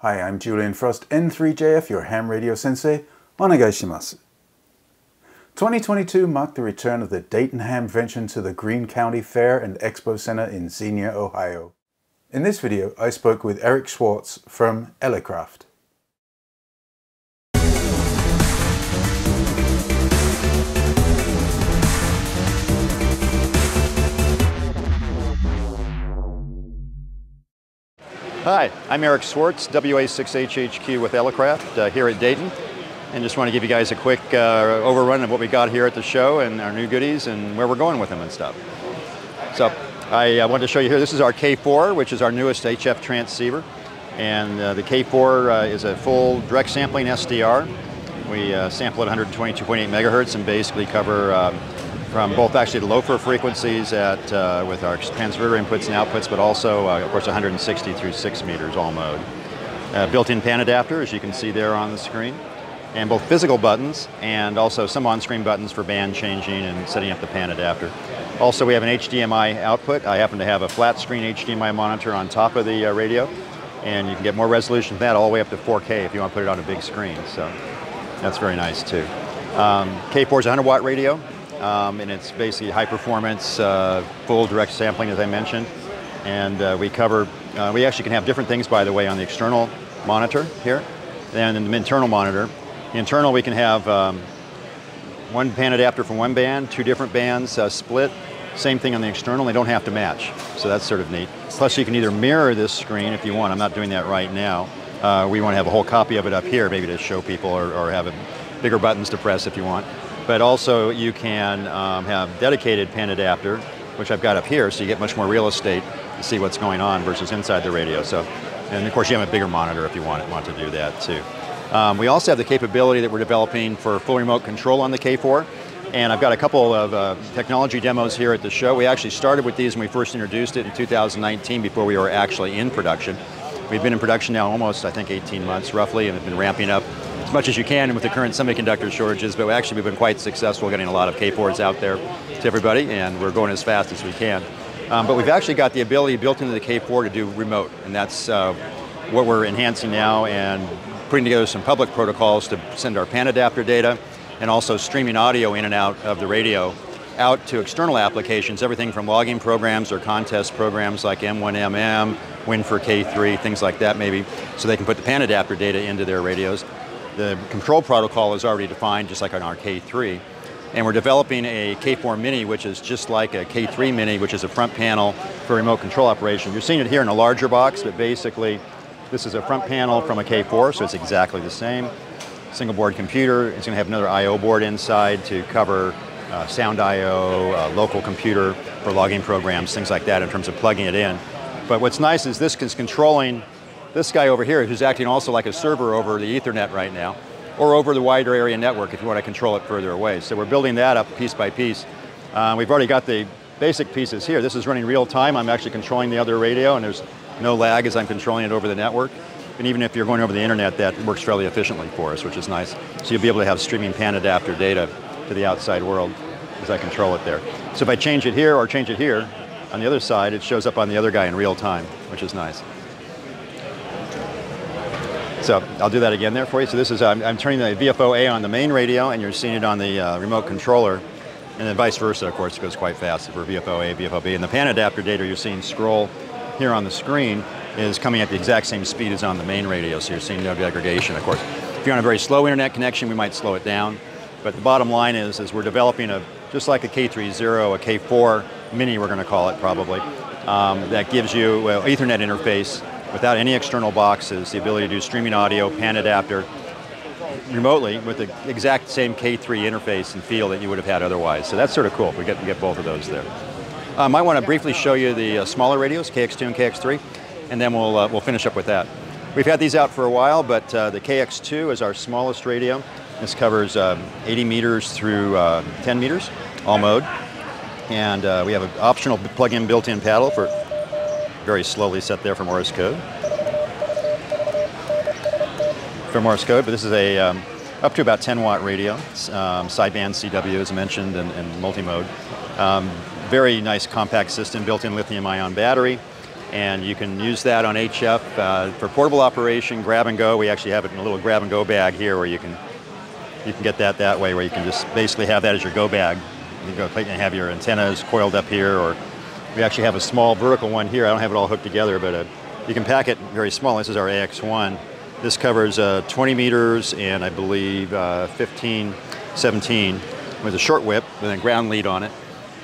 Hi, I'm Julian Frost, N3JF, your Ham Radio Sensei. Onegaishimasu. 2022 marked the return of the Dayton Hamvention to the Greene County Fair and Expo Center in Xenia, Ohio. In this video, I spoke with Eric Swartz from Elecraft. Hi, I'm Eric Swartz, WA6HHQ with Elecraft here at Dayton, and just want to give you guys a quick overrun of what we got here at the show and our new goodies and where we're going with them and stuff. So I wanted to show you here, this is our K4, which is our newest HF transceiver, and the K4 is a full direct sampling SDR. We sample at 122.8 megahertz and basically cover from both actually the low frequencies with our transverter inputs and outputs, but also, of course, 160 through 6 meters all mode. Built-in pan adapter, as you can see there on the screen, and both physical buttons and also some on-screen buttons for band changing and setting up the pan adapter. Also, we have an HDMI output. I happen to have a flat-screen HDMI monitor on top of the radio, and you can get more resolution than that, all the way up to 4K if you want to put it on a big screen. So that's very nice too. K4 is a 100-watt radio. And it's basically high performance, full direct sampling, as I mentioned. And we actually can have different things, by the way, on the external monitor here than in the internal monitor. The internal, we can have one pan adapter from one band, two different bands split. Same thing on the external, they don't have to match. So that's sort of neat. Plus, you can either mirror this screen if you want. I'm not doing that right now. We want to have a whole copy of it up here, maybe to show people, or have bigger buttons to press if you want. But also you can have dedicated pan adapter, which I've got up here, so you get much more real estate to see what's going on versus inside the radio. So, and of course you have a bigger monitor if you want to do that too. We also have the capability that we're developing for full remote control on the K4, and I've got a couple of technology demos here at the show. We actually started with these when we first introduced it in 2019, before we were actually in production. We've been in production now almost, I think, 18 months roughly, and have been ramping up as much as you can with the current semiconductor shortages, but actually we've been quite successful getting a lot of K4s out there to everybody, and we're going as fast as we can. But we've actually got the ability built into the K4 to do remote, and that's what we're enhancing now, and putting together some public protocols to send our pan adapter data, and also streaming audio in and out of the radio out to external applications, everything from logging programs or contest programs like M1MM, Win for K3, things like that maybe, so they can put the pan adapter data into their radios. The control protocol is already defined, just like on our K3. And we're developing a K4 Mini, which is just like a K3 Mini, which is a front panel for remote control operation. You're seeing it here in a larger box, but basically this is a front panel from a K4, so it's exactly the same. Single board computer. It's going to have another I/O board inside to cover sound I/O, local computer for logging programs, things like that in terms of plugging it in. But what's nice is this is controlling this guy over here, who's acting also like a server over the Ethernet right now, or over the wider area network if you want to control it further away. So we're building that up piece by piece. We've already got the basic pieces here. This is running real time. I'm actually controlling the other radio, and there's no lag as I'm controlling it over the network. And even if you're going over the internet, that works fairly efficiently for us, which is nice. So you'll be able to have streaming pan adapter data to the outside world as I control it there. So if I change it here or change it here, on the other side, it shows up on the other guy in real time, which is nice. So I'll do that again there for you. So this is, I'm turning the VFO-A on the main radio, and you're seeing it on the remote controller, and then vice versa, of course. It goes quite fast for VFO-A, VFO-B. And the pan adapter data you're seeing scroll here on the screen is coming at the exact same speed as on the main radio, so you're seeing no degradation, of course. If you're on a very slow internet connection, we might slow it down. But the bottom line is we're developing just like a K30, a K4 Mini, we're going to call it probably, that gives you an Ethernet interface without any external boxes, the ability to do streaming audio, pan adapter, remotely with the exact same K3 interface and feel that you would have had otherwise. So that's sort of cool. We get both of those there. I want to briefly show you the smaller radios, Kx2 and Kx3, and then we'll finish up with that. We've had these out for a while, but the Kx2 is our smallest radio. This covers 80 meters through 10 meters, all mode. And we have an optional plug-in built-in paddle for very slowly set there for Morse code. But this is a up to about 10-watt radio, sideband CW as mentioned, and multi-mode. Very nice compact system, built-in lithium-ion battery. And you can use that on HF for portable operation, grab and go. We actually have it in a little grab and go bag here where you can get that way, where you can just basically have that as your go bag. You go and have your antennas coiled up here, or we actually have a small vertical one here. I don't have it all hooked together, but you can pack it very small. This is our AX1. This covers 20 meters and I believe 15, 17 with a short whip with a ground lead on it.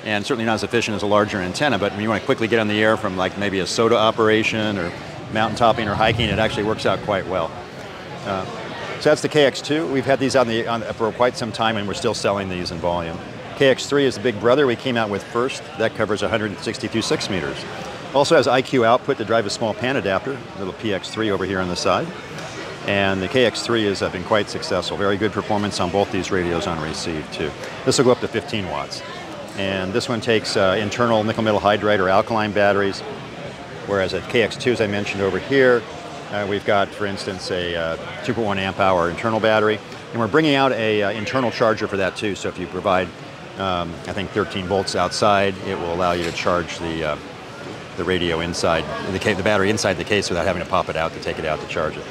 And certainly not as efficient as a larger antenna, but when you want to quickly get on the air from like maybe a soda operation or mountain topping or hiking, it actually works out quite well. So that's the Kx2. We've had these for quite some time and we're still selling these in volume. Kx3 is the big brother we came out with first. That covers 162 6 meters. Also has IQ output to drive a small pan adapter, little PX3 over here on the side. And the Kx3 has been quite successful. Very good performance on both these radios on receive too. This will go up to 15 watts. And this one takes internal nickel metal hydride or alkaline batteries, whereas at Kx2, as I mentioned over here, we've got, for instance, a 2.1 amp hour internal battery. And we're bringing out a internal charger for that too. So if you provide, I think 13 volts outside, it will allow you to charge the radio inside, the battery inside the case without having to pop it out to take it out to charge it.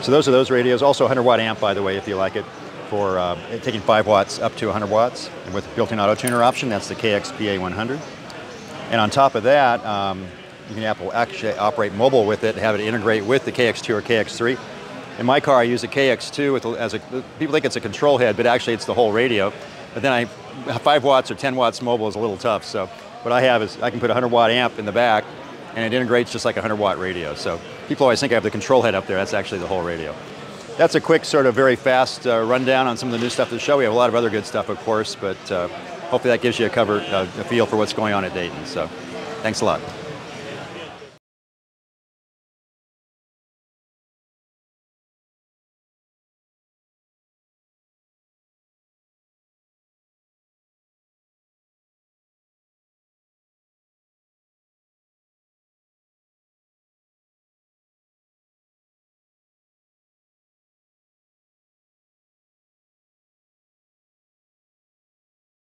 So those are those radios. Also 100 watt amp, by the way, if you like it, for taking 5 watts up to 100 watts. And with built-in auto tuner option, that's the KXPA100. And on top of that, you can actually operate mobile with it and have it integrate with the Kx2 or Kx3. In my car, I use a Kx2 people think it's a control head, but actually it's the whole radio. But then 5 watts or 10 watts mobile is a little tough. So what I have is I can put a 100 watt amp in the back and it integrates just like a 100 watt radio. So people always think I have the control head up there. That's actually the whole radio. That's a quick, sort of very fast rundown on some of the new stuff to show. We have a lot of other good stuff, of course, but hopefully that gives you a feel for what's going on at Dayton. So thanks a lot.